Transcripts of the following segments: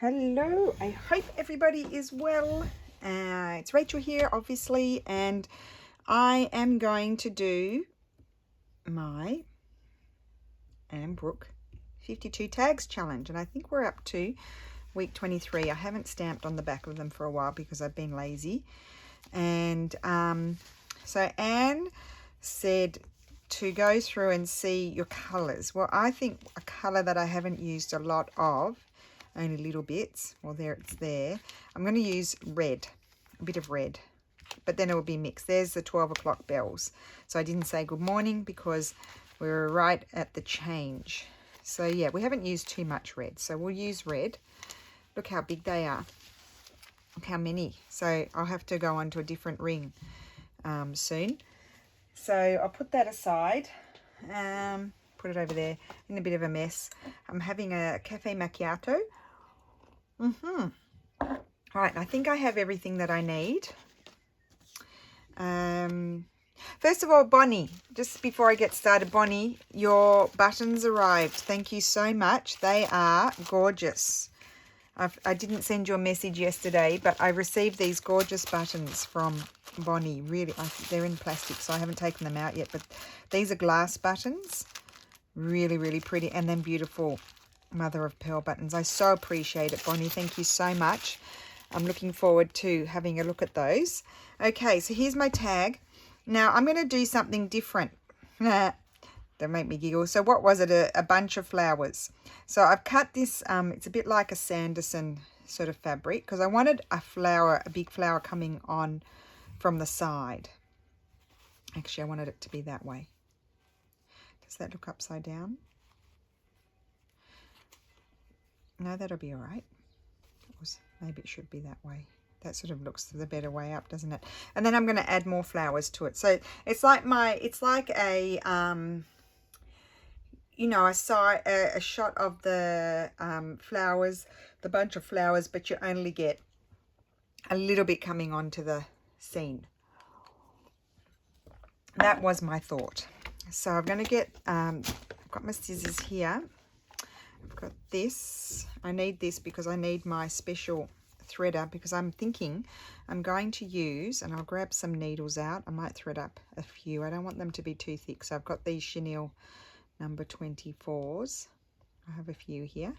Hello, I hope everybody is well. It's Rachel here, obviously, and I am going to do my Anne Brooke 52 tags challenge, and I think we're up to week 23. I haven't stamped on the back of them for a while because I've been lazy. And so Anne said to go through and see your colours. Well, I think a colour that I haven't used a lot of, only little bits, well, there it's there. I'm going to use red, a bit of red, but then it will be mixed. There's the 12 o'clock bells. So I didn't say good morning because we were right at the change. So yeah, we haven't used too much red, so we'll use red. Look how big they are. Look how many. So I'll have to go on to a different ring soon. So I'll put that aside. Put it over there in a bit of a mess. I'm having a cafe macchiato. All right, I think I have everything that I need. First of all, Bonnie, just before I get started, Bonnie, your buttons arrived. Thank you so much. They are gorgeous. I didn't send you a message yesterday, but I received these gorgeous buttons from Bonnie. Really, they're in plastic, so I haven't taken them out yet, but these are glass buttons. Really, really pretty, and then beautiful mother of pearl buttons. I so appreciate it, Bonnie. Thank you so much. I'm looking forward to having a look at those. Okay, so here's my tag. Now I'm going to do something different. Don't make me giggle. So what was it? A bunch of flowers. So I've cut this, it's a bit like a Sanderson sort of fabric because I wanted a flower, a big flower coming on from the side. Actually, I wanted it to be that way. Does that look upside down? No, that'll be all right. Maybe it should be that way. That sort of looks the better way up, doesn't it? And then I'm going to add more flowers to it. So it's like a you know, I saw a shot of the flowers, the bunch of flowers, but you only get a little bit coming onto the scene. That was my thought. So I'm going to get, I've got my scissors here. I've got this. I need this because I need my special threader because I'm thinking I'm going to use, and I'll grab some needles out. I might thread up a few. I don't want them to be too thick. So I've got these chenille number 24s. I have a few here.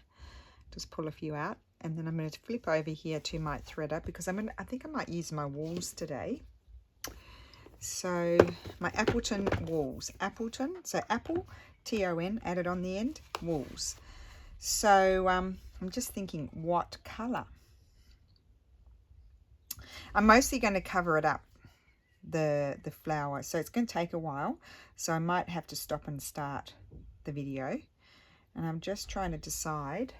Just pull a few out, and then I'm going to flip over here to my threader because I think I might use my wools today. So my Appleton wools. Appleton, so apple, T-O-N, added on the end, wools. So I'm just thinking what colour. I'm mostly going to cover it up, the flower, so it's going to take a while, so I might have to stop and start the video, and I'm just trying to decide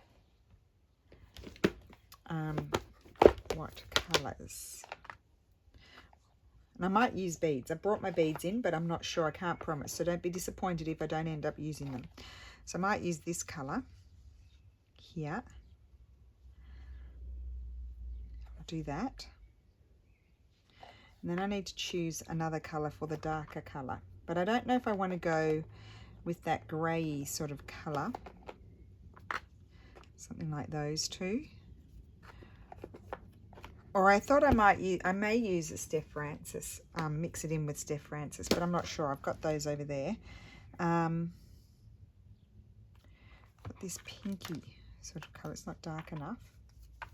what colours. And I might use beads. I brought my beads in, but I'm not sure. I can't promise, so don't be disappointed if I don't end up using them. So I might use this colour here. I'll do that. And then I need to choose another colour for the darker colour. But I don't know if I want to go with that grey sort of colour. Something like those two. Or I thought I may use a Steph Francis, mix it in with Steph Francis, but I'm not sure. I've got those over there. Got this pinky sort of colour. It's not dark enough. I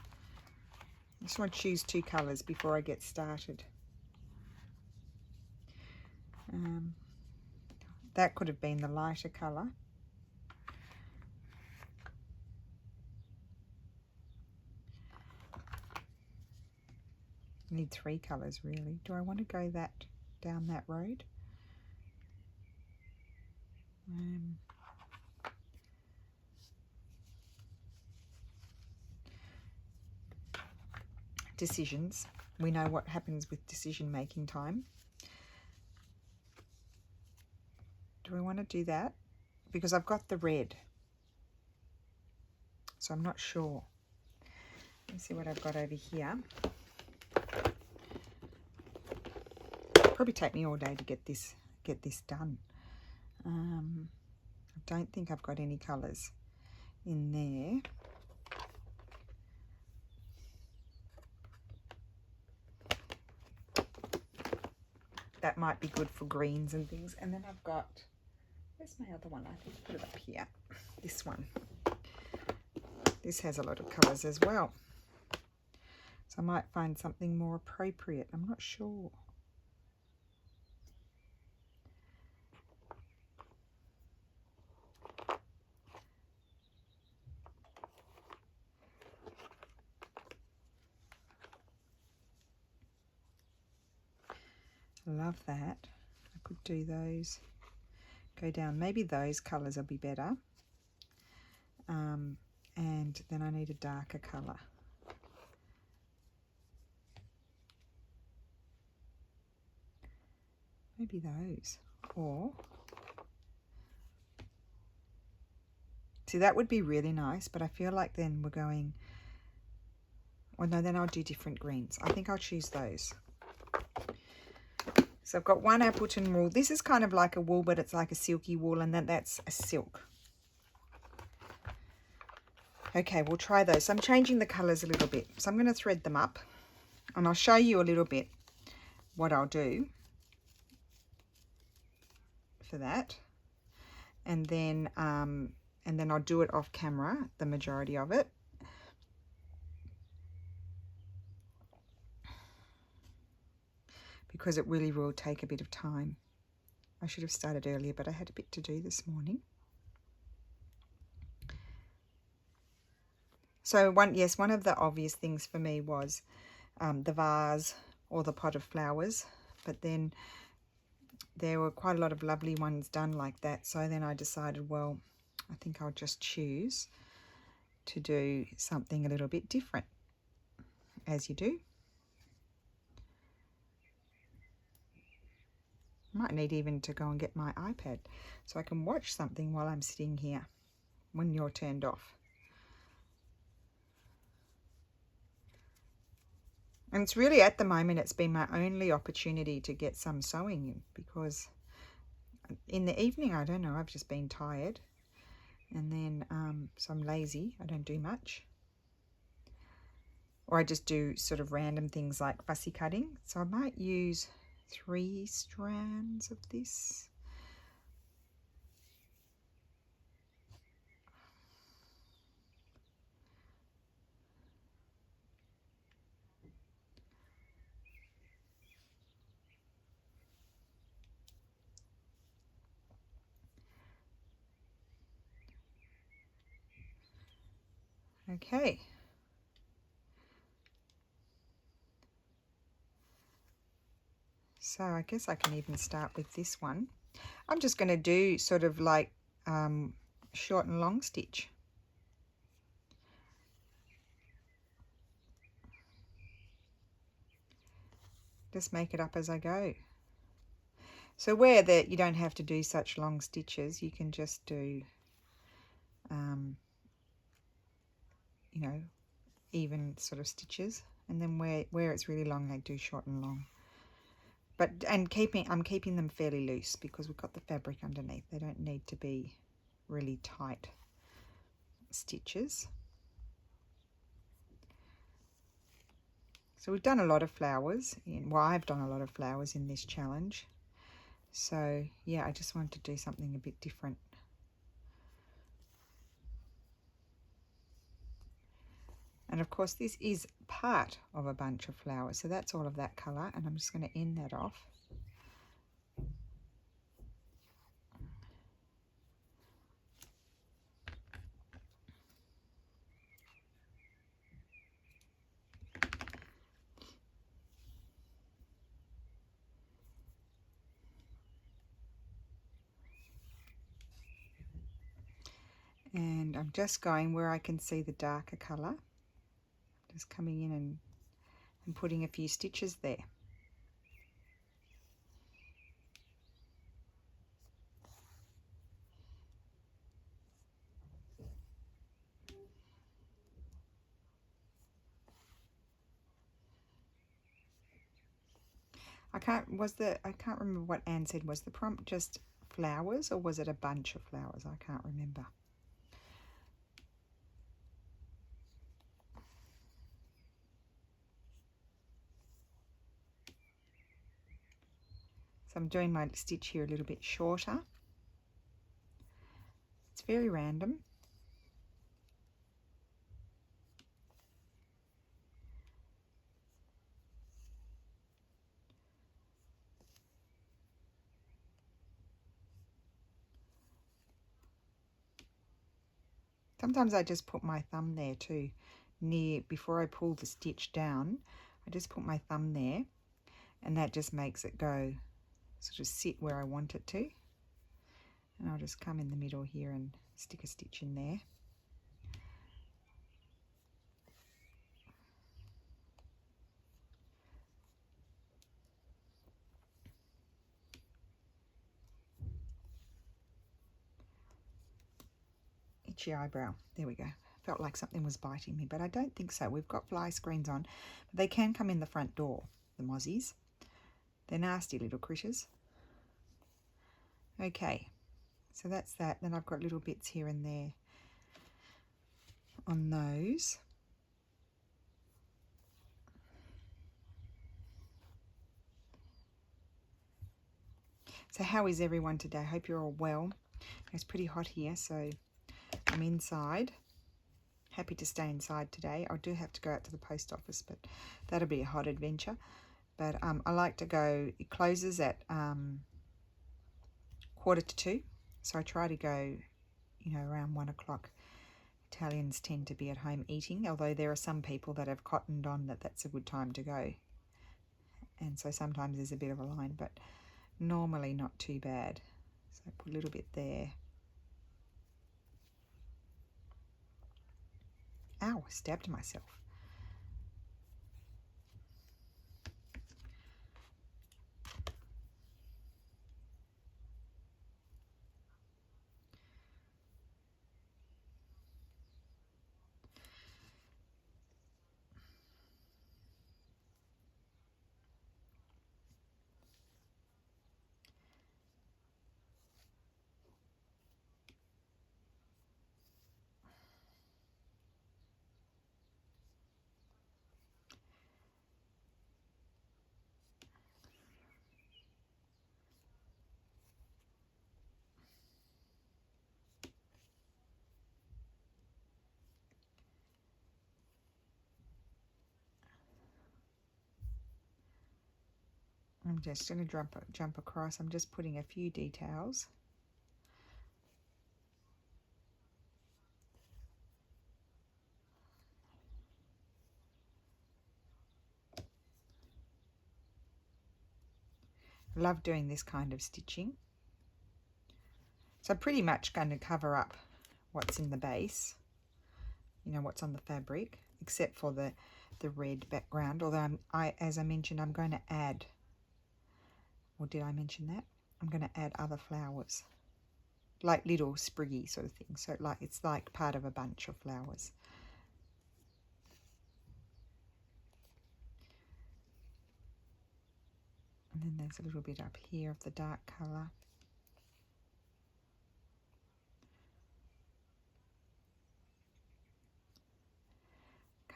just want to choose two colours before I get started. That could have been the lighter colour. I need three colours really. Do I want to go down that road? Decisions. We know what happens with decision making time. Do I want to do that? Because I've got the red. So I'm not sure. Let me see what I've got over here. Probably take me all day to get this done. I don't think I've got any colours in there. that might be good for greens and things. And then I've got, where's my other one? I think I put it up here. This one. This has a lot of colours as well. So I might find something more appropriate. I'm not sure. I love that. I could do those. Go down. Maybe those colours will be better. And then I need a darker colour. Maybe those. Or, see, that would be really nice, but I feel like then we're going, well, no, then I'll do different greens. I think I'll choose those. So I've got one Appleton wool. This is kind of like a wool, but it's like a silky wool, and then that's a silk. Okay, we'll try those. So I'm changing the colours a little bit. So I'm going to thread them up, and I'll show you a little bit what I'll do for that. And then I'll do it off camera, the majority of it. Because it really will take a bit of time. I should have started earlier, but I had a bit to do this morning. So one of the obvious things for me was the vase or the pot of flowers, but then there were quite a lot of lovely ones done like that. So then I decided, well, I think I'll just choose to do something a little bit different, as you do. Might need even to go and get my iPad so I can watch something while I'm sitting here when you're turned off. And it's really, at the moment, it's been my only opportunity to get some sewing in, because in the evening, I don't know, I've just been tired. And then, so I'm lazy, I don't do much. Or I just do sort of random things like fussy cutting. So I might use 3 strands of this. Okay. So I guess I can even start with this one. I'm just going to do sort of like short and long stitch. Just make it up as I go. So where that you don't have to do such long stitches, you can just do, you know, even sort of stitches. And then where it's really long, I do short and long. But I'm keeping them fairly loose because we've got the fabric underneath. They don't need to be really tight stitches. So we've done a lot of flowers. Well, I've done a lot of flowers in this challenge. So yeah, I just wanted to do something a bit different. And of course, this is part of a bunch of flowers. So that's all of that colour. And I'm just going to end that off. And I'm just going where I can see the darker colour. Just coming in and putting a few stitches there. I can't remember what Anne said. Was the prompt just flowers or was it a bunch of flowers? I can't remember. So I'm doing my stitch here a little bit shorter. It's very random. Sometimes I just put my thumb there too, before I pull the stitch down. I just put my thumb there, and that just makes it go, sort of sit where I want it to. And I'll just come in the middle here and stick a stitch in there. Itchy eyebrow. There we go. Felt like something was biting me, but I don't think so. We've got fly screens on, but they can come in the front door, the mozzies. They're nasty little critters. Okay, so that's that. Then I've got little bits here and there on those. So how is everyone today? I hope you're all well. It's pretty hot here, so I'm inside. Happy to stay inside today. I do have to go out to the post office, but that'll be a hot adventure. But I like to go, it closes at 1:45, so I try to go, you know, around 1 o'clock. Italians tend to be at home eating, although there are some people that have cottoned on that that's a good time to go. And so sometimes there's a bit of a line, but normally not too bad. So I put a little bit there. Ow, I stabbed myself. I'm just going to jump across. I'm just putting a few details. I love doing this kind of stitching. So I'm pretty much going to cover up what's in the base, you know, what's on the fabric, except for the red background. Although as I mentioned, I'm going to add, or did I mention that? I'm going to add other flowers, like little spriggy sort of thing. So it's like part of a bunch of flowers. And then there's a little bit up here of the dark colour.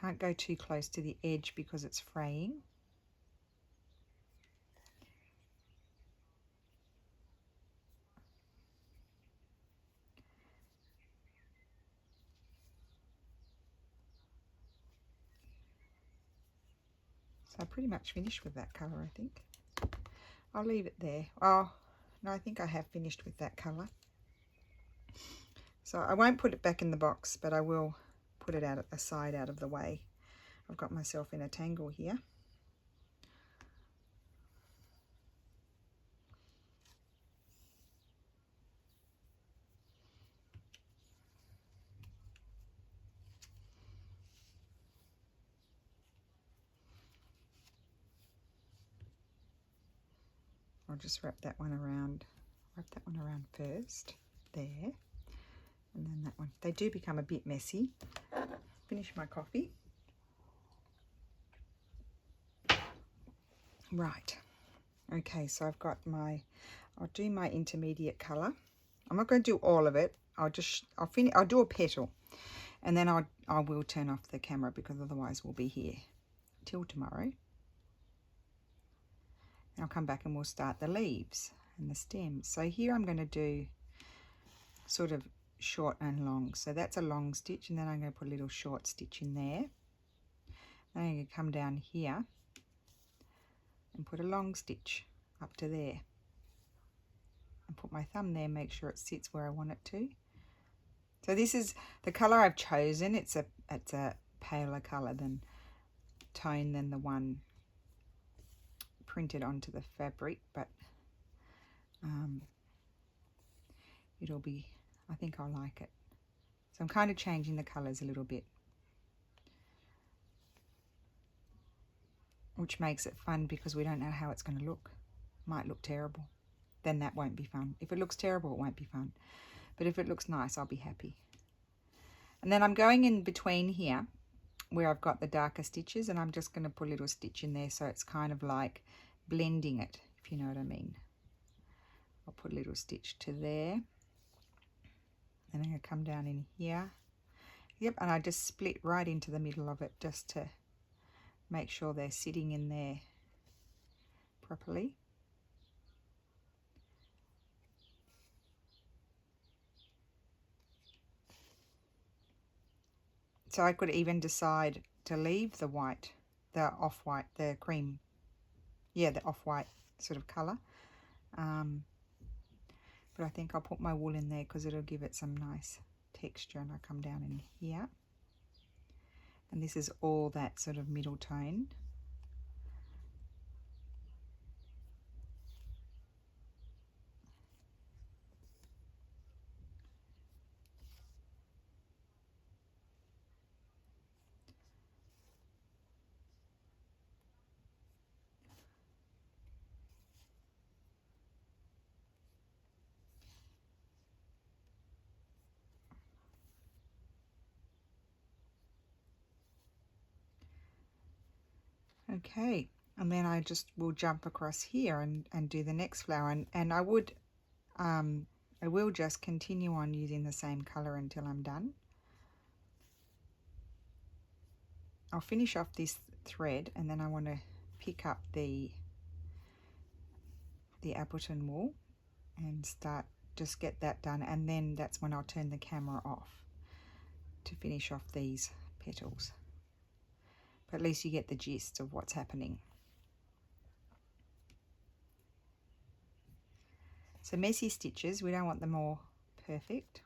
Can't go too close to the edge because it's fraying. So I pretty much finished with that colour, I think. I'll leave it there. Oh, no, I think I have finished with that colour. So I won't put it back in the box, but I will put it out at the side out of the way. I've got myself in a tangle here. I'll just wrap that one around first, there, and then that one. They do become a bit messy. Finish my coffee. Right, okay, so I've got I'll do my intermediate colour. I'm not going to do all of it. I'll do a petal, and then I will turn off the camera because otherwise we'll be here till tomorrow. I'll come back and we'll start the leaves and the stems. So here I'm going to do sort of short and long. So that's a long stitch, and then I'm going to put a little short stitch in there. Then I'm going to come down here and put a long stitch up to there. And put my thumb there, make sure it sits where I want it to. So this is the colour I've chosen. It's a paler colour tone than the one printed onto the fabric, but it'll be, I think I'll like it. So I'm kind of changing the colours a little bit, which makes it fun because we don't know how it's going to look. Might look terrible. Then that won't be fun. If it looks terrible, it won't be fun. But if it looks nice, I'll be happy. And then I'm going in between here where I've got the darker stitches, and I'm just going to put a little stitch in there so it's kind of like blending it, if you know what I mean. I'll put a little stitch to there. Then I'm going to come down in here. Yep, and I just split right into the middle of it just to make sure they're sitting in there properly. So I could even decide to leave the white, the off-white, the cream, yeah, the off-white sort of colour. But I think I'll put my wool in there because it'll give it some nice texture. And I'll come down in here. And this is all that sort of middle tone. Okay, and then I just will jump across here and do the next flower, and I will just continue on using the same colour until I'm done. I'll finish off this thread, and then I want to pick up the Appleton wool and just get that done, and then that's when I'll turn the camera off to finish off these petals. But at least you get the gist of what's happening. So messy stitches, we don't want them all perfect.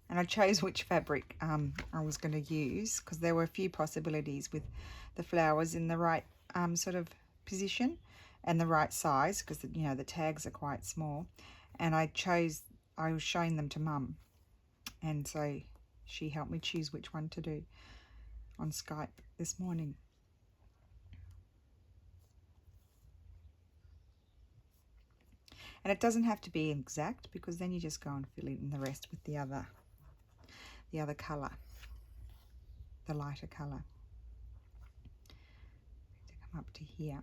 And I chose which fabric I was going to use because there were a few possibilities with the flowers in the right sort of position and the right size, because you know the tags are quite small. And I was showing them to Mum, and so she helped me choose which one to do on Skype this morning. And it doesn't have to be exact, because then you just go and fill in the rest with the other colour, the lighter colour. To come up to here.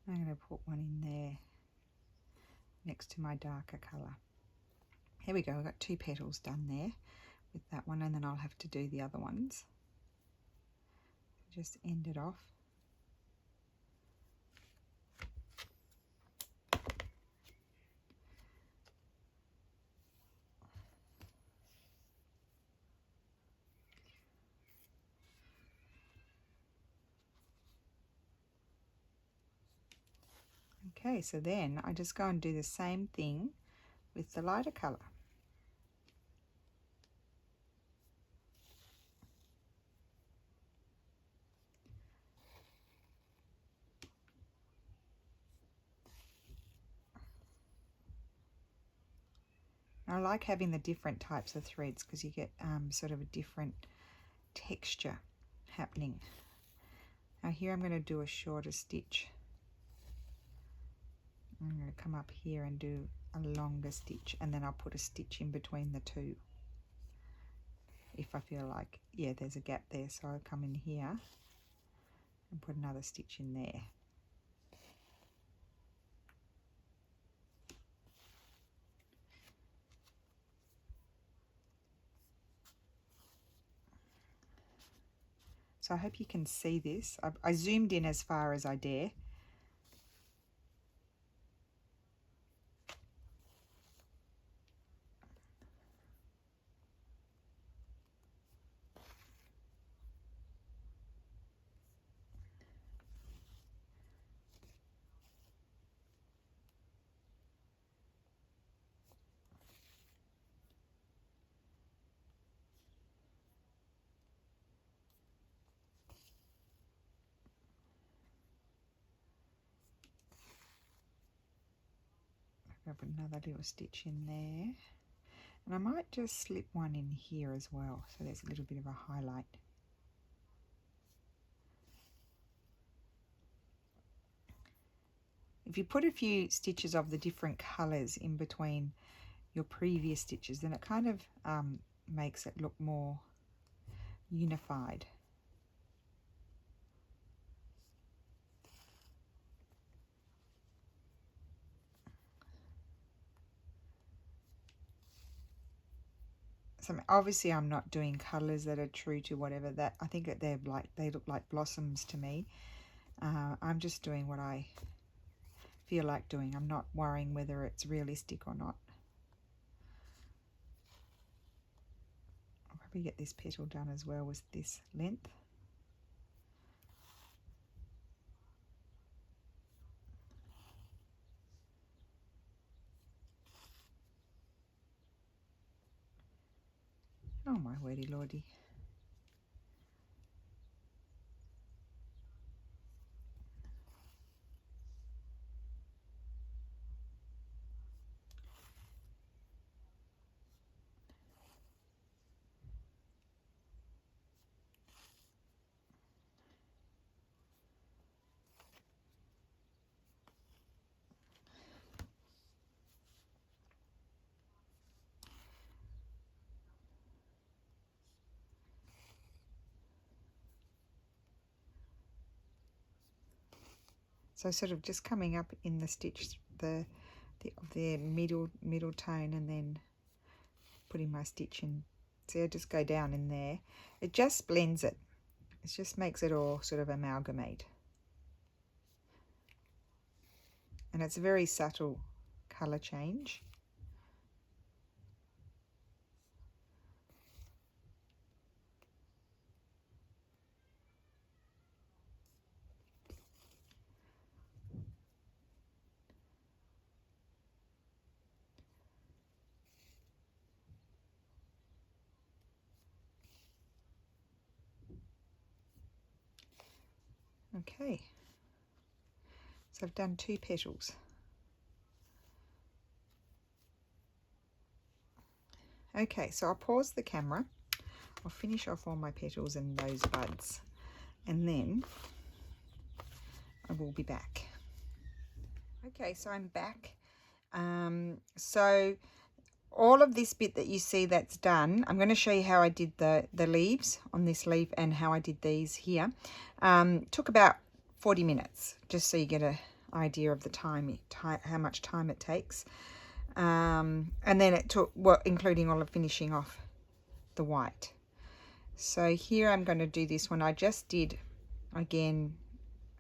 I'm going to put one in there next to my darker colour. Here we go, I've got 2 petals done there with that one, and then I'll have to do the other ones. Just end it off. Okay, so then I just go and do the same thing with the lighter colour. I like having the different types of threads because you get sort of a different texture happening. Now here I'm going to do a shorter stitch. I'm going to come up here and do a longer stitch, and then I'll put a stitch in between the two if I feel like, yeah, there's a gap there, so I'll come in here and put another stitch in there. So I hope you can see this. I zoomed in as far as I dare. I'll put another little stitch in there. And I might just slip one in here as well, so there's a little bit of a highlight. If you put a few stitches of the different colours in between your previous stitches, then it kind of makes it look more unified. So obviously I'm not doing colours that are true to whatever that, I think that they look like blossoms to me. I'm just doing what I feel like doing. I'm not worrying whether it's realistic or not. I'll probably get this petal done as well with this length. Oh my wordy lordy. So sort of just coming up in the stitch, the middle tone, and then putting my stitch in. See, I just go down in there. It just blends it. It just makes it all sort of amalgamate. And it's a very subtle colour change. Okay, so I've done 2 petals. Okay, so I'll pause the camera. I'll finish off all my petals and those buds, and then I will be back. Okay, so I'm back. So all of this bit that you see that's done, I'm going to show you how I did the leaves on this leaf and how I did these here. Took about 40 minutes, just so you get an idea of the time, how much time it takes. And then it took, well, including all of finishing off the white. So here I'm going to do this one. I just did, again,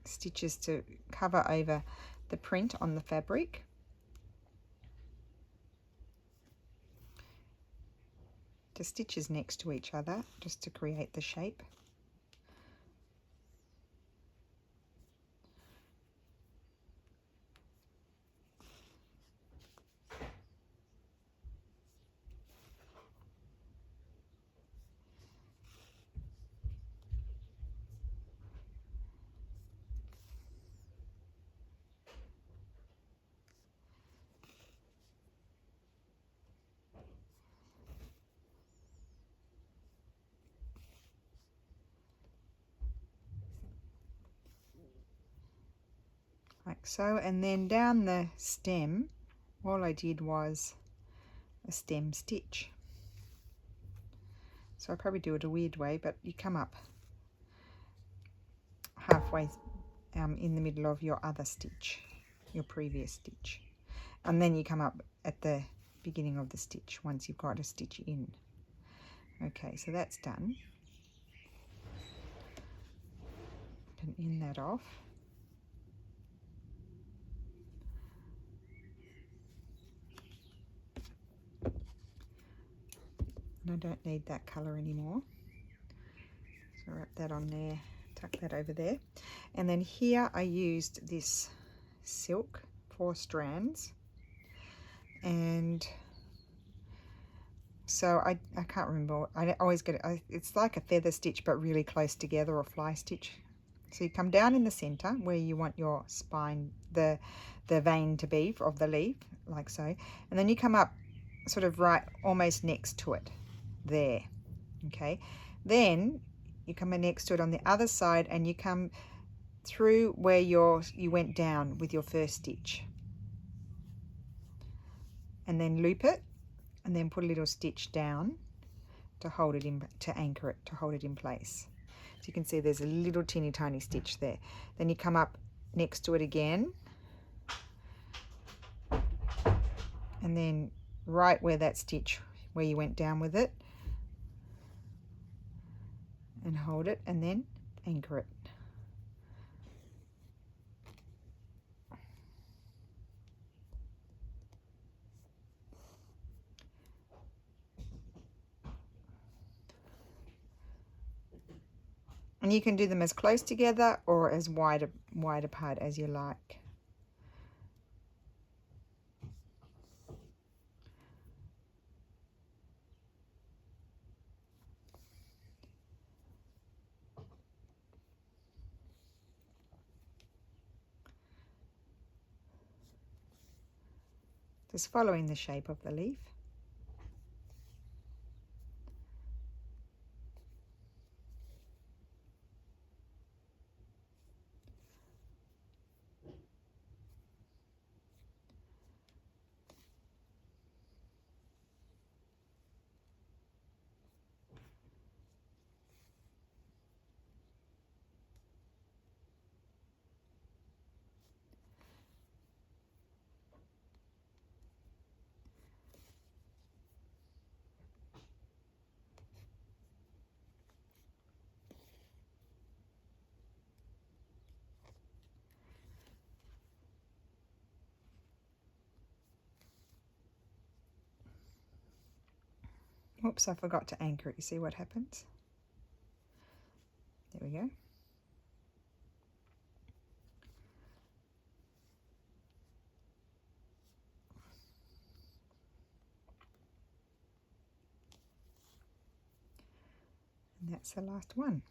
stitches to cover over the print on the fabric. The stitches next to each other just to create the shape. like so, and then down the stem all I did was a stem stitch. So I probably do it a weird way, but you come up halfway in the middle of your other stitch, your previous stitch, and then you come up at the beginning of the stitch once you've got a stitch in. Okay, so that's done. And in that off. And I don't need that colour anymore. So wrap that on there, tuck that over there. And then here I used this silk, 4 strands. And so I can't remember, I always get it, it's like a feather stitch but really close together, or fly stitch. So you come down in the center where you want your spine, the vein to be of the leaf, like so, and then you come up sort of right almost next to it there. Okay, then you come in next to it on the other side, and you come through where you went down with your first stitch, and then loop it, and then put a little stitch down to hold it in, to anchor it, to hold it in place. So you can see there's a little teeny tiny stitch there. Then you come up next to it again, and then right where that stitch where you went down with it, and hold it, and then anchor it. And you can do them as close together or as wide apart as you like. Just following the shape of the leaf. Oops, I forgot to anchor it. You see what happens? There we go. And that's the last one.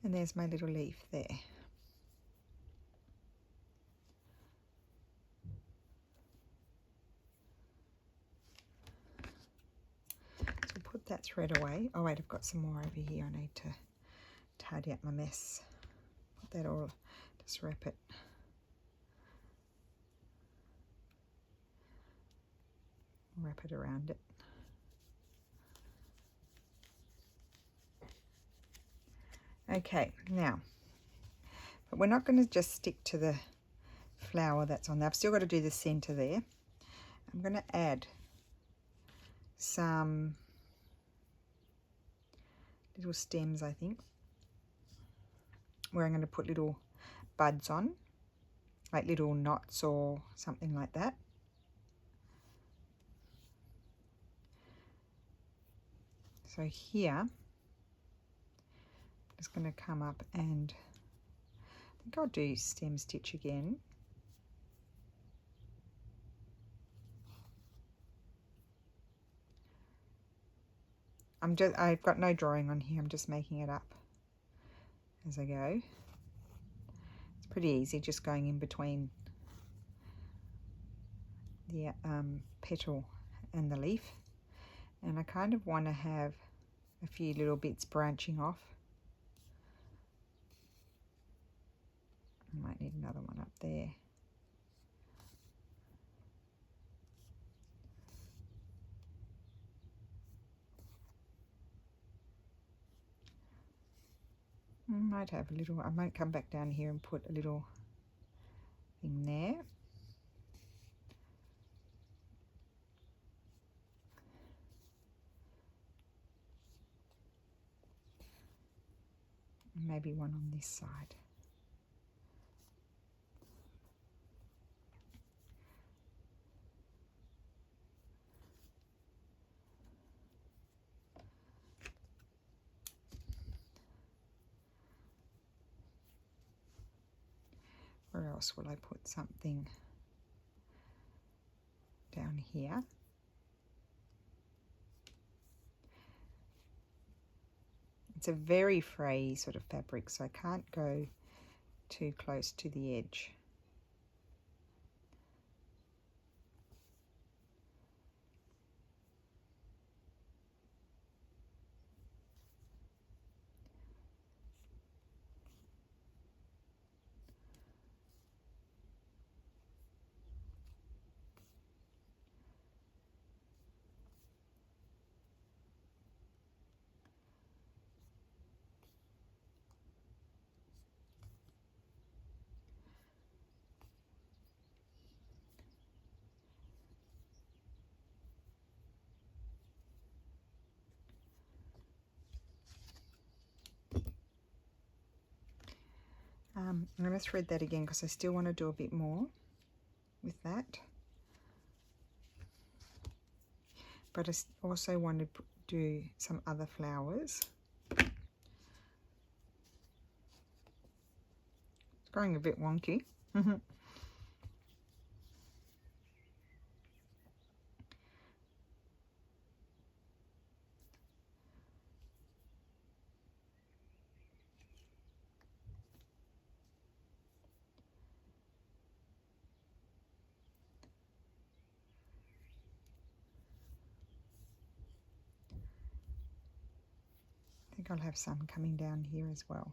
And there's my little leaf there. So put that thread away. Oh wait, I've got some more over here. I need to tidy up my mess. Put that all, just wrap it. Wrap it around it. Okay, now, but we're not going to just stick to the flower that's on there. I've still got to do the center there. I'm going to add some little stems, I think, where I'm going to put little buds on, like little knots or something like that. So here, I'm just going to come up and I think I'll do stem stitch again. I've got no drawing on here, I'm just making it up as I go. It's pretty easy, just going in between the petal and the leaf. And I kind of want to have a few little bits branching off. I might need another one up there. I might have a little, I might come back down here and put a little thing there. Maybe one on this side. Where else will I put something down here? It's a very fray sort of fabric, so I can't go too close to the edge. I'm going to thread that again because I still want to do a bit more with that. But I also want to do some other flowers. It's going a bit wonky. I think I'll have some coming down here as well.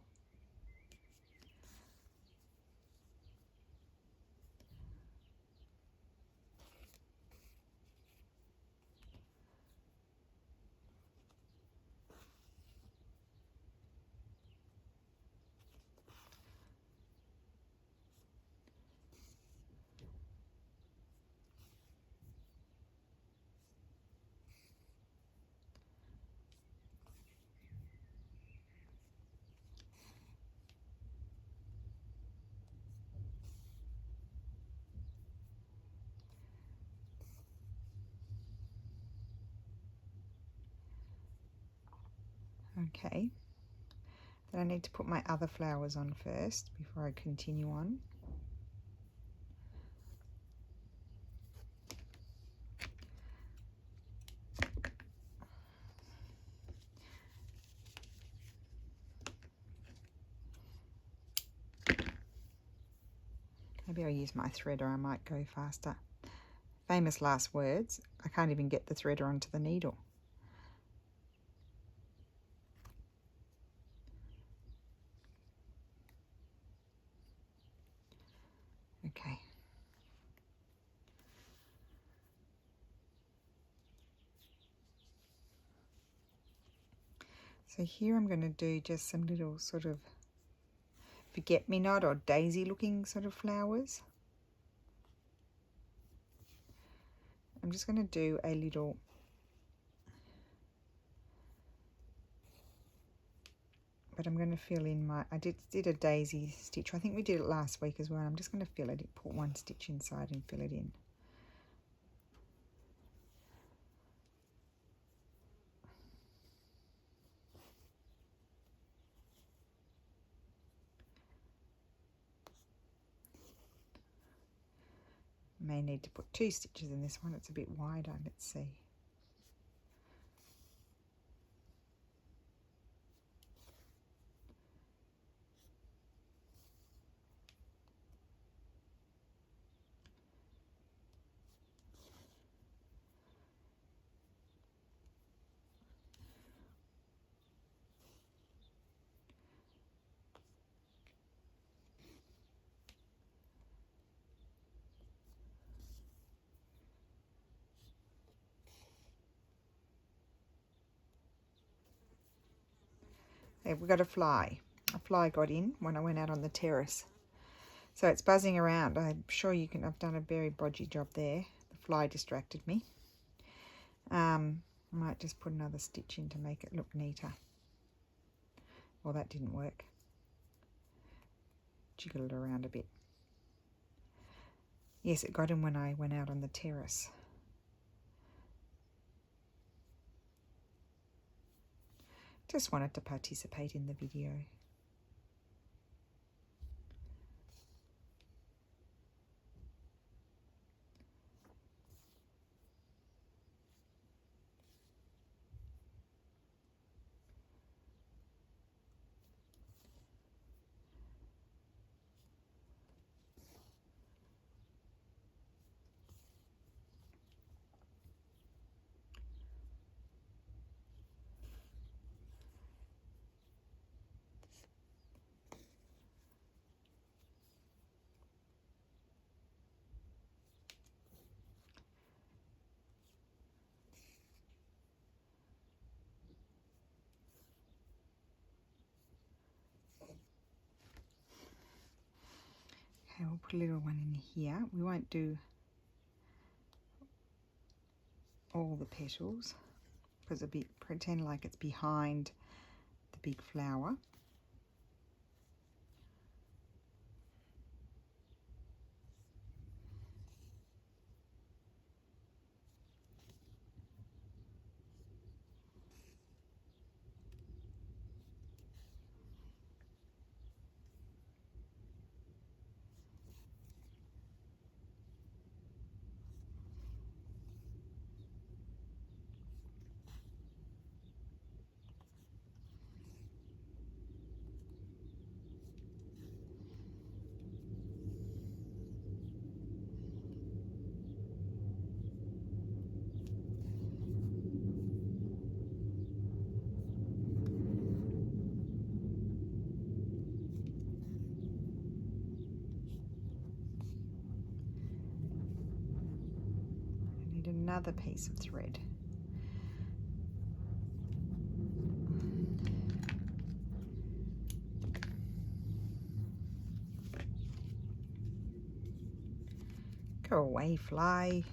Okay, then I need to put my other flowers on first before I continue on. Maybe I'll use my threader, I might go faster. Famous last words, I can't even get the threader onto the needle. Okay. So here I'm going to do just some little sort of forget-me-not or daisy looking sort of flowers. I'm just going to do a little but I'm going to fill in my, I did a daisy stitch. I think we did it last week as well. I'm just going to fill it, put one stitch inside and fill it in. May need to put 2 stitches in this one, it's a bit wider, let's see. There, we got a fly. A fly got in when I went out on the terrace. So it's buzzing around. I'm sure you can, I've done a very bodgy job there. The fly distracted me. I might just put another stitch in to make it look neater. Well, that didn't work. Jiggle it around a bit. Yes, it got in when I went out on the terrace. Just wanted to participate in the video. Okay, we'll put a little one in here. We won't do all the petals because it'll be pretend like it's behind the big flower. Another piece of thread. Go away, fly.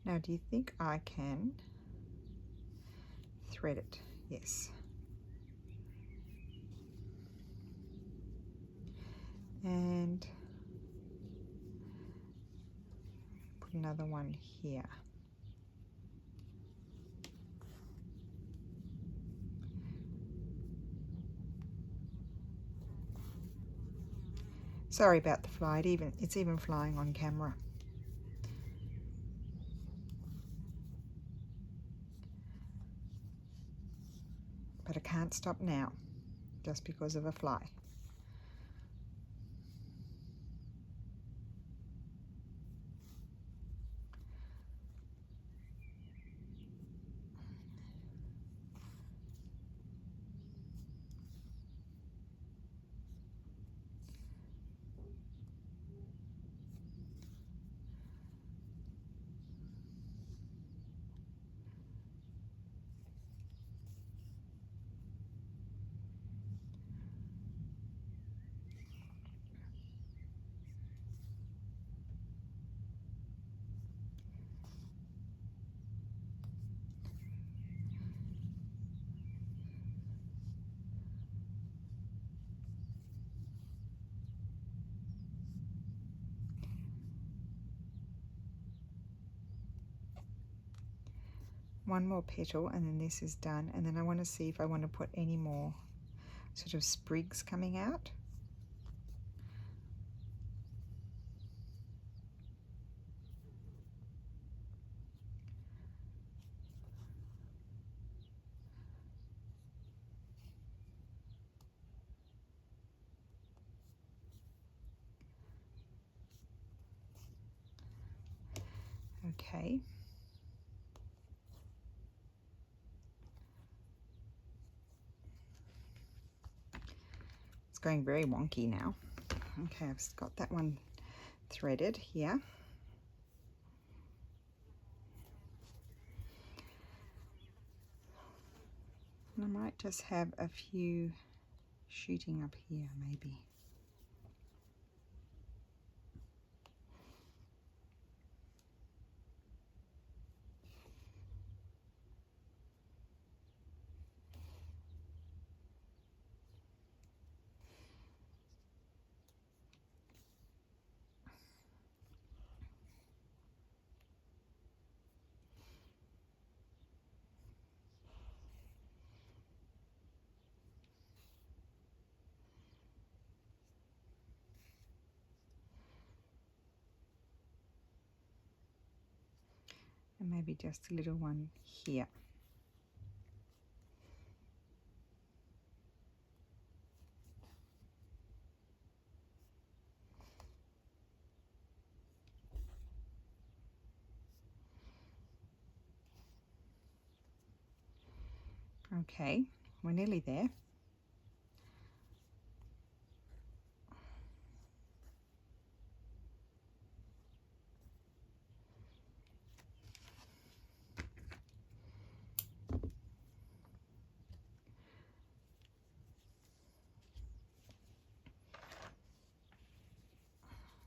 Now, do you think I can thread it? Yes. And put another one here. Sorry about the fly, it's even flying on camera. But I can't stop now, just because of a fly. One more petal and then this is done, and then I want to see if I want to put any more sort of sprigs coming out. Okay. It's going very wonky now. Okay, I've got that one threaded here. And I might just have a few shooting up here, maybe. And maybe just a little one here. Okay, we're nearly there.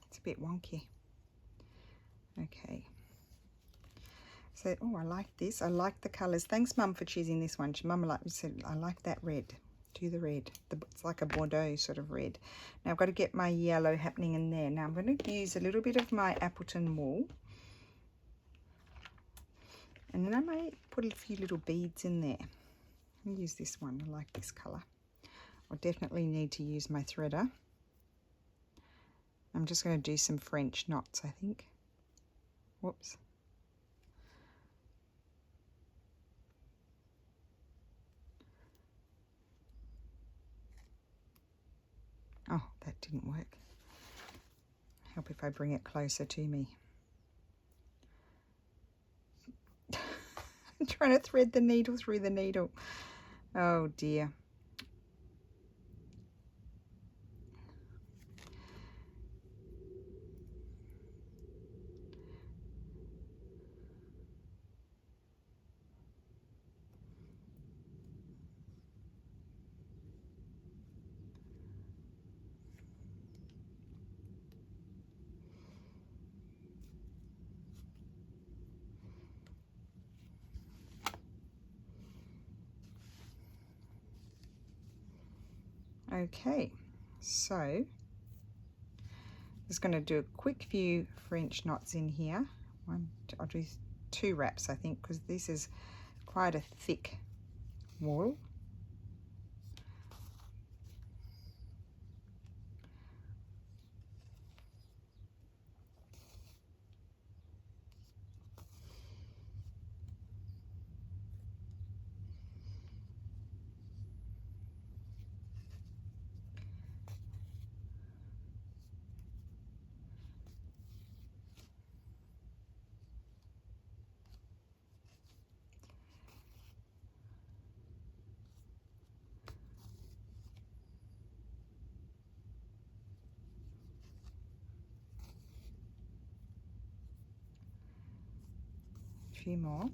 It's a bit wonky. Okay. So, oh, I like this. I like the colours. Thanks, Mum, for choosing this one. Mum said, I like that red. Do the red. It's like a Bordeaux sort of red. Now I've got to get my yellow happening in there. Now I'm going to use a little bit of my Appleton wool. And then I might put a few little beads in there. I'll use this one. I like this colour. I'll definitely need to use my threader. I'm just going to do some French knots, I think. Whoops. Oh, that didn't work. Help if I bring it closer to me. I'm trying to thread the needle through the needle. Oh dear. Okay, so just going to do a quick few French knots in here. I'll do 2 wraps, I think, because this is quite a thick wool. A few more.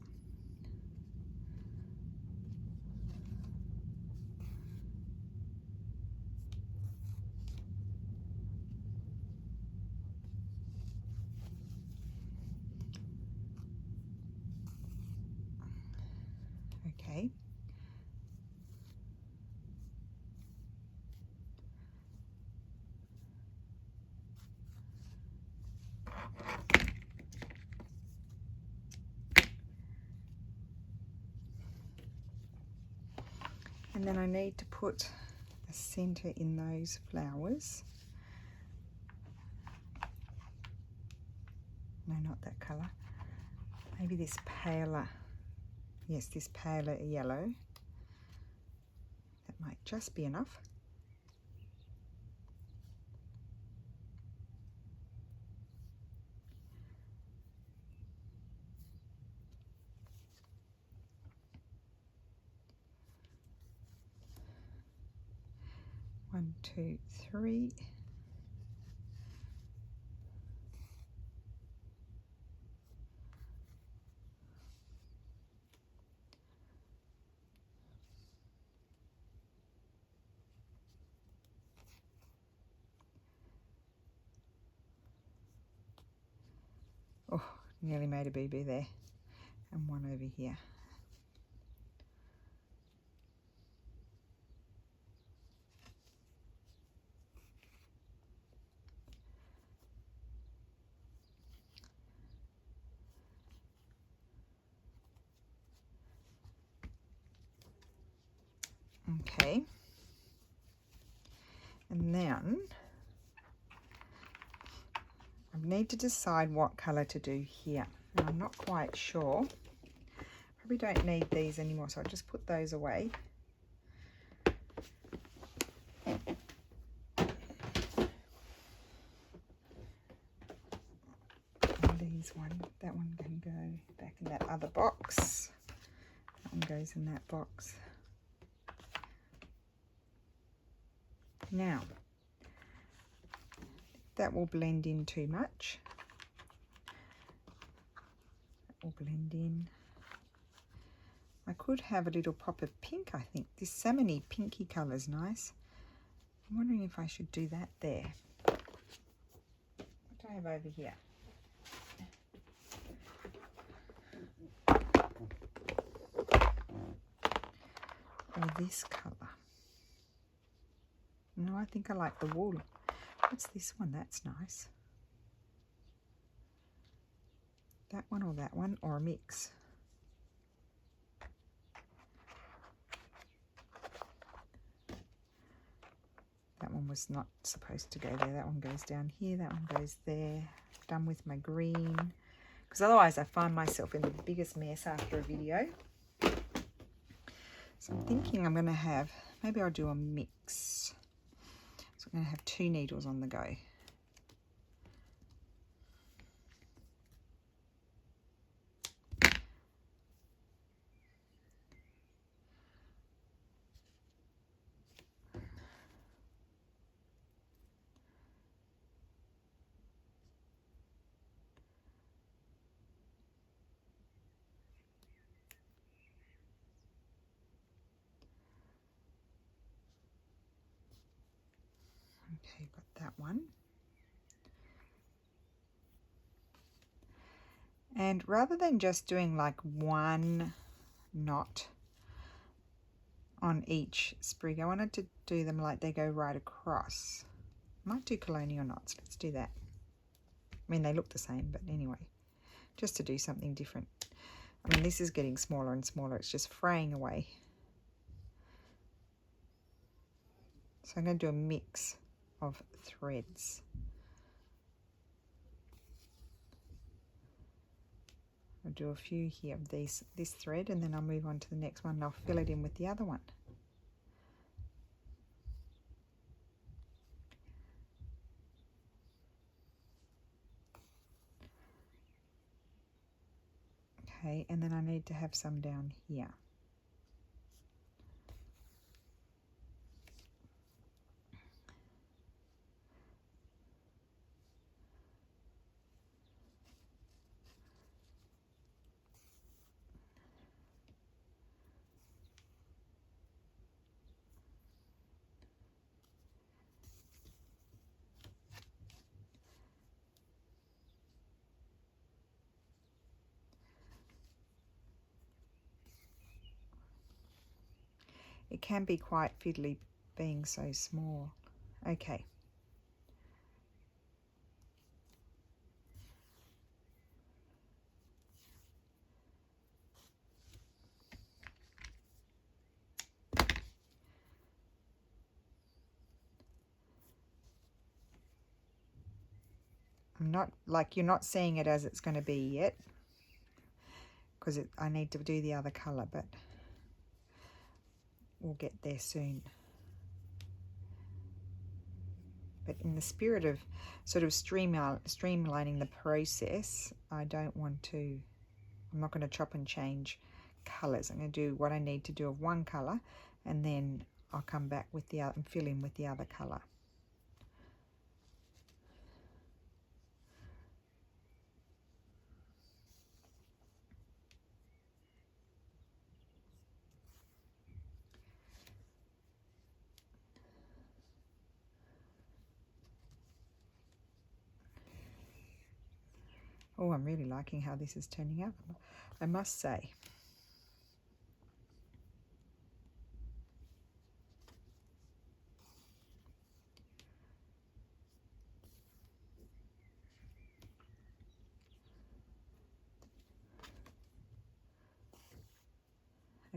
Okay. And then I need to put a centre in those flowers. No, not that colour. Maybe this paler. Yes, this paler yellow. That might just be enough. 2, 3. Oh, nearly made a boo-boo there. And one over here. Okay. And then I need to decide what colour to do here. And I'm not quite sure. Probably don't need these anymore, so I'll just put those away. That one can go back in that other box. That one goes in that box. Now, that will blend in too much. That will blend in. I could have a little pop of pink, I think. This salmony pinky colour is nice. I'm wondering if I should do that there. What do I have over here? Or this colour. No, I think I like the wool. What's this one? That's nice. That one or that one, or a mix. That one was not supposed to go there. That one goes down here. That one goes there. Done with my green. Because otherwise I find myself in the biggest mess after a video. So I'm thinking I'm going to have, maybe I'll do a mix. So I'm going to have 2 needles on the go. Okay, got that one. And rather than just doing like one knot on each sprig, I wanted to do them like they go right across. Might do colonial knots. Let's do that. I mean, they look the same, but anyway, just to do something different. I mean, this is getting smaller and smaller. It's just fraying away. So I'm going to do a mix of threads. I'll do a few here of this thread, and then I'll move on to the next one and I'll fill it in with the other one. Okay, and then I need to have some down here. It can be quite fiddly being so small. Okay. I'm not, like, you're not seeing it as it's going to be yet, because I need to do the other colour, but we'll get there soon. But in the spirit of sort of streamlining the process, I don't want to, I'm not going to chop and change colours. I'm going to do what I need to do of one colour, and then I'll come back with the other and fill in with the other colour. Oh, I'm really liking how this is turning out, I must say.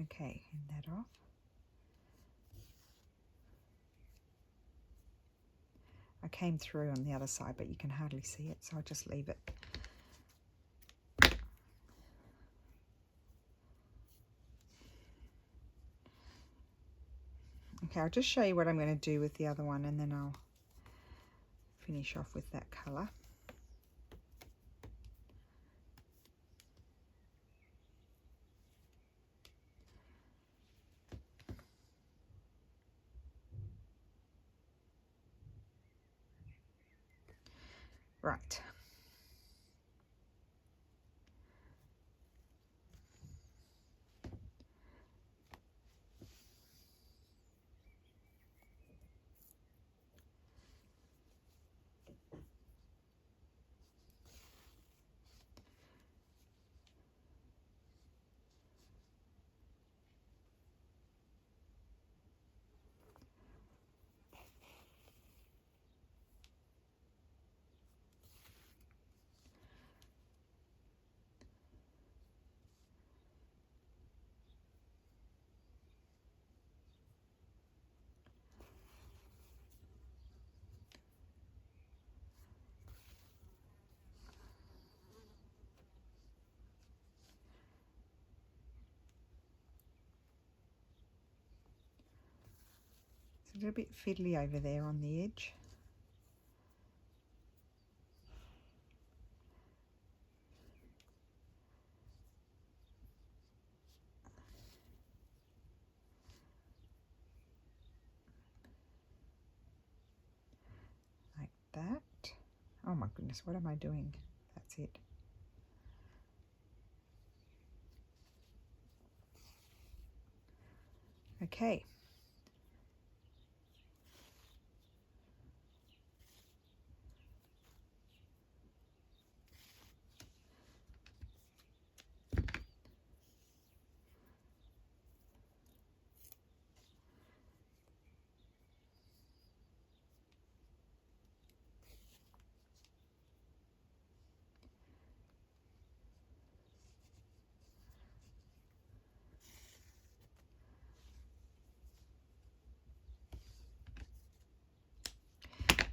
Okay, end that off. I came through on the other side, but you can hardly see it, so I'll just leave it. Okay, I'll just show you what I'm going to do with the other one, and then I'll finish off with that colour. Right. It's a little bit fiddly over there on the edge. Like that. Oh my goodness, what am I doing? That's it. Okay.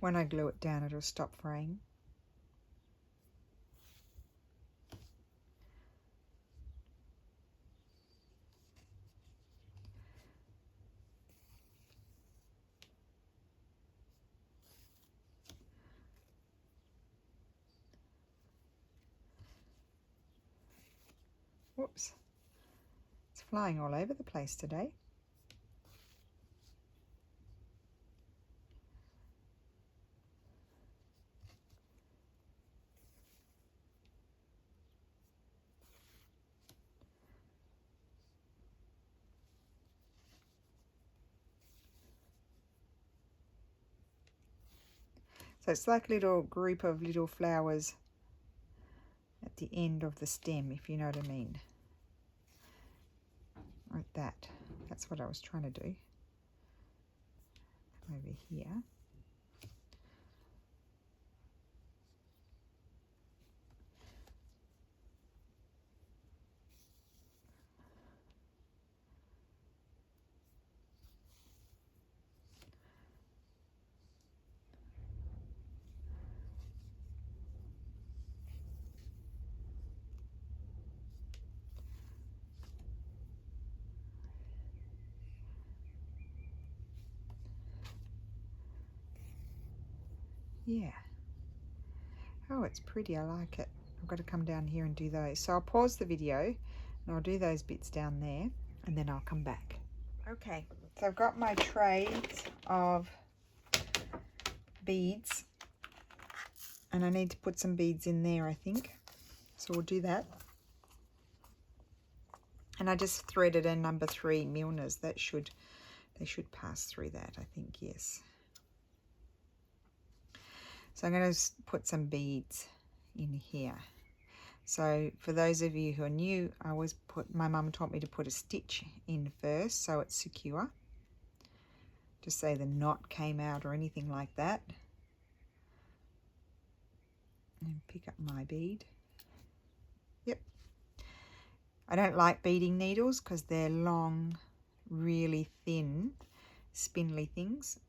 When I glue it down, it'll stop fraying. Whoops. It's flying all over the place today. So it's like a little group of little flowers at the end of the stem, if you know what I mean. Like that. That's what I was trying to do. Over here. Yeah. Oh, it's pretty. I like it. I've got to come down here and do those. So I'll pause the video and I'll do those bits down there and then I'll come back. Okay, So I've got my trays of beads, and I need to put some beads in there, I think. So we'll do that. And I just threaded a number 3 Milners. They should pass through that, I think, yes. So I'm going to put some beads in here. So for those of you who are new, my mum taught me to put a stitch in first so it's secure. Just say the knot came out or anything like that. And pick up my bead. Yep. I don't like beading needles because they're long, really thin, spindly things,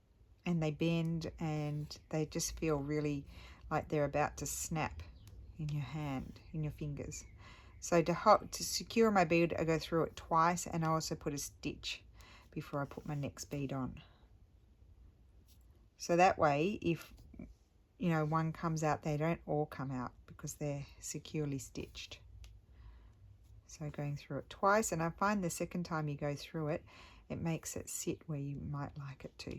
and they bend and they just feel really like they're about to snap in your hand, in your fingers. So to secure my bead, I go through it twice, and I also put a stitch before I put my next bead on. So that way, if one comes out, they don't all come out because they're securely stitched. So going through it twice, and I find the second time you go through it, it makes it sit where you might like it to.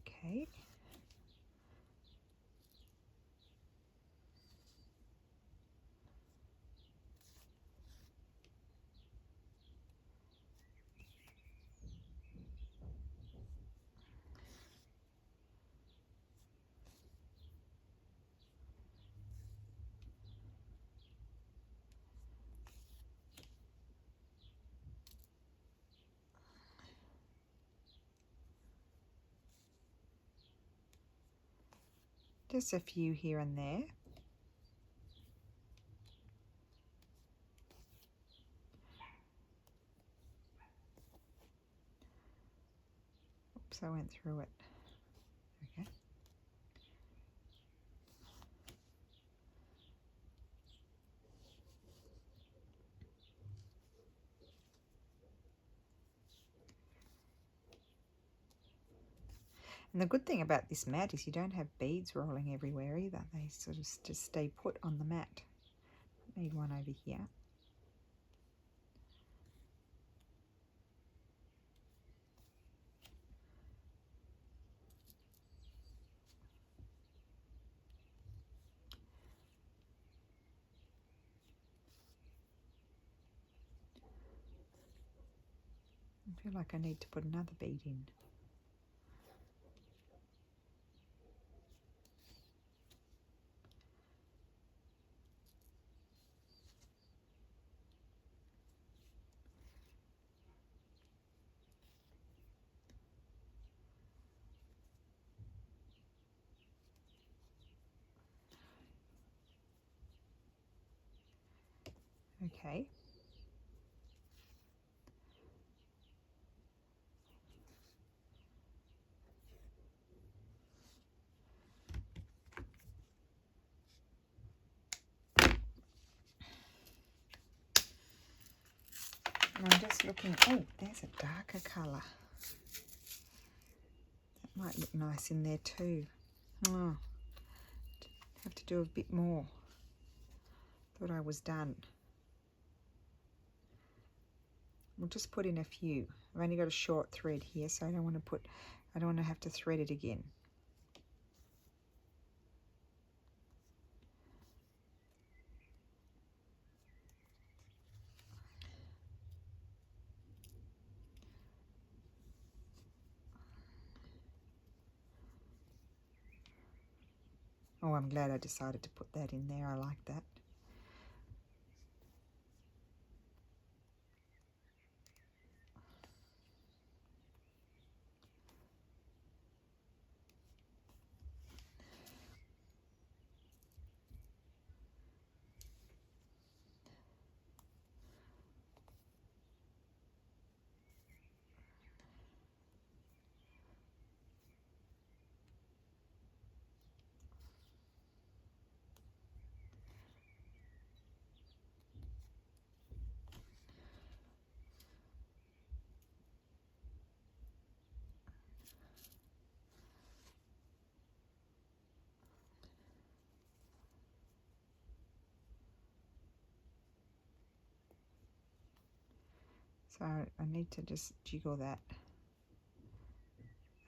Okay. Just a few here and there. Oops, I went through it. Okay. And the good thing about this mat is you don't have beads rolling everywhere either. They sort of just stay put on the mat. Need one over here. I feel like I need to put another bead in. Okay. And I'm just looking, oh, there's a darker colour. That might look nice in there too. Oh, have to do a bit more. Thought I was done. We'll just put in a few. I've only got a short thread here, so I don't want to have to thread it again. Oh, I'm glad I decided to put that in there. I like that. So I need to just jiggle that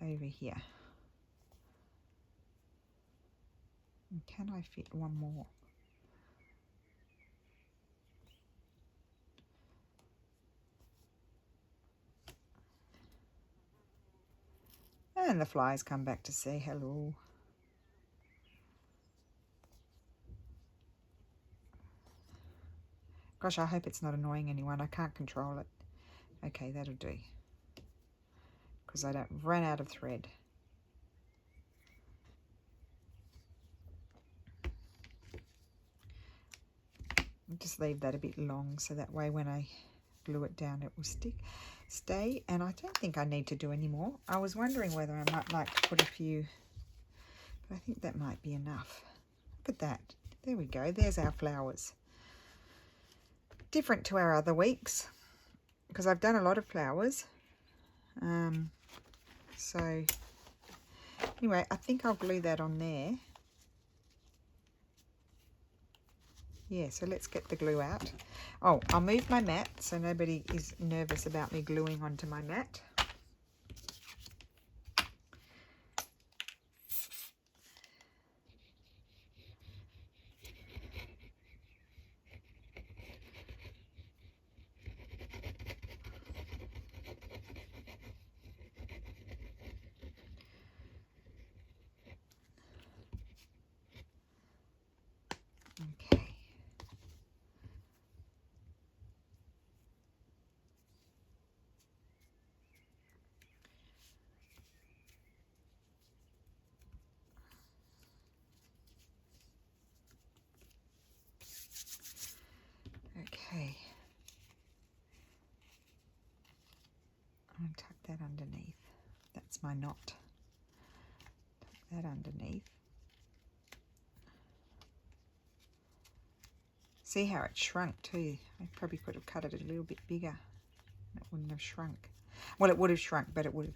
over here. And can I fit one more? And the flies come back to say hello. Gosh, I hope it's not annoying anyone. I can't control it. Okay, that'll do. Because I don't run out of thread. I'll just leave that a bit long so that way when I glue it down it will stay. And I don't think I need to do any more. I was wondering whether I might like to put a few, but I think that might be enough. Look at that. There we go. There's our flowers. Different to our other weeks because I've done a lot of flowers. So anyway, I think I'll glue that on there. Yeah, so let's get the glue out. Oh, I'll move my mat so nobody is nervous about me gluing onto my mat. Okay. Okay. I'm going to tuck that underneath. That's my knot. Tuck that underneath. See how it shrunk too. I probably could have cut it a little bit bigger. It wouldn't have shrunk. Well, it would have shrunk, but it would have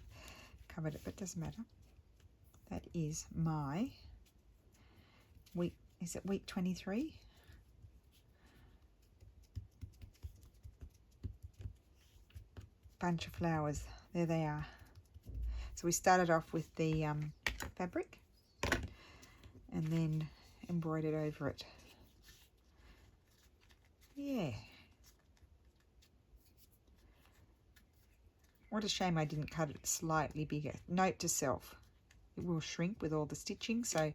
covered it, but it doesn't matter. That is my week, is it week 23? Bunch of flowers. There they are. So we started off with the fabric and then embroidered over it. Yeah. What a shame I didn't cut it slightly bigger. Note to self, it will shrink with all the stitching, so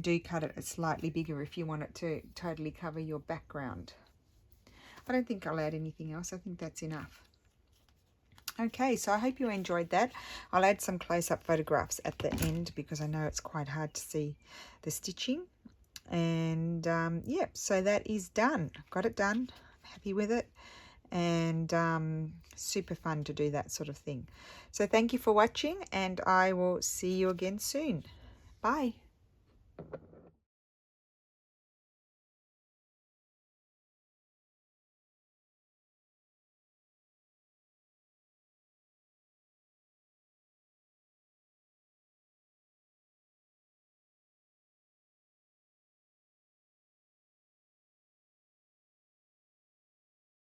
do cut it slightly bigger if you want it to totally cover your background. I don't think I'll add anything else. I think that's enough. Okay, so I hope you enjoyed that. I'll add some close-up photographs at the end because I know it's quite hard to see the stitching. And yeah, so that is done. Got it done. I'm happy with it. And super fun to do that sort of thing. So thank you for watching, and I will see you again soon. Bye.